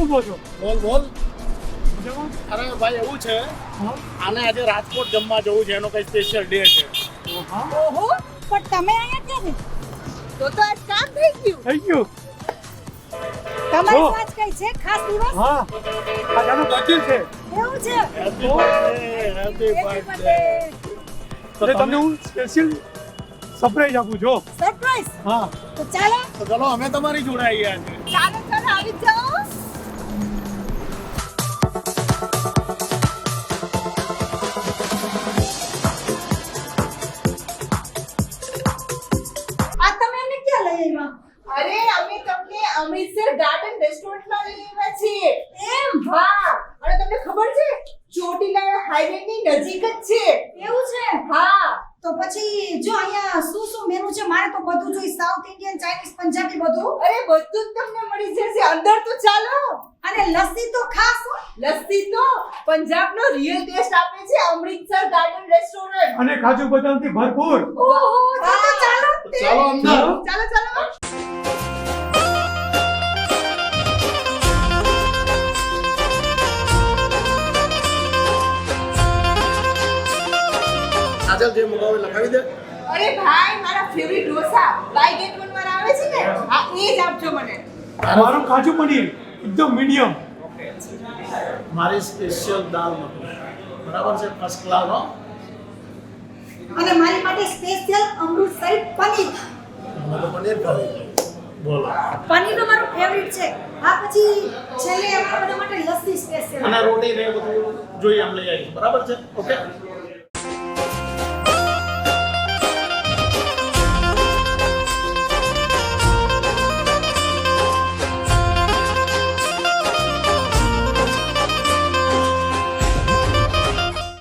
ઊભો છો? બોલ બોલ. મજામાં? અરે ભાઈ એવું છે, હા. આને આજે રાજકોટ જમવા જવું છે, એનો કઈ સ્પેશિયલ ડે છે. હા. ઓહો પણ તમે અહીંયા ક્યારે તો આજ કામ થઈ ગયું થઈ ગયું. તમારી જો. આજ કઈ છે ખાસ દિવસ હા. આજ આનો બર્થડે છે. એવું છે happy birthday, happy Happy birthday. birthday. એટલે તમને હું સ્પેશિયલ સરપ્રાઈઝ આપું છું. સરપ્રાઈઝ હા. તો ચાલો તો ચલો અમે તમારી જોડે આવીએ આજે. ચાલો આવી જાઓ આ તમે એને ક્યાં લઈ આવ્યા અરે અમે તમને અમૃતસર ગાર્ડન રેસ્ટોરન્ટમાં લઈ આવ્યા છીએ એમ હા અને તમને ખબર છે ચોટીલા હાઈવે ની નજીક જ છે એવું છે હા તો પછી જો અહીંયા શું શું મેનુ છે મારે તો બધું જોઈએ સાઉથ ઇન્ડિયન ચાઇનીઝ પંજાબી બધું અરે બધું જ તમને મળી જશે અંદર તો ચાલો અને લસ્સી તો ખાસ હો. લસ્સી તો પંજાબનો રિયલ ટેસ્ટ આપે છે અમૃતસર ગાર્ડન રેસ્ટોરન્ટ અને કાજુ બદામથી ભરપૂર. ઓહો તો ચાલો તો ચાલો અંદર. ચાલો ચાલો કાજલ જે મંગાવે લખાવી દે. અરે ભાઈ મારા favourite dosa by gate one વાળા આવે છે ને હા એ જ આપજો મને મારું કાજુ પનીર એકદમ મીડિયમ. મારી સ્પેશિયલ દાલ મખની. બરાબર છે, ફર્સ્ટ ક્લાસ હો. અને મારી માટે સ્પેશિયલ અમૃતસરી પનીર મને તો પનીર ખાવી. બોલો. પનીર તો મારું ફેવરિટ છે આ પછી છેલ્લે અમારા બધા માટે લસ્સી સ્પેશિયલ અને રોટી ને એ બધું જોઈએ આમ લઈ આવીશું. બરાબર છે, ઓકે.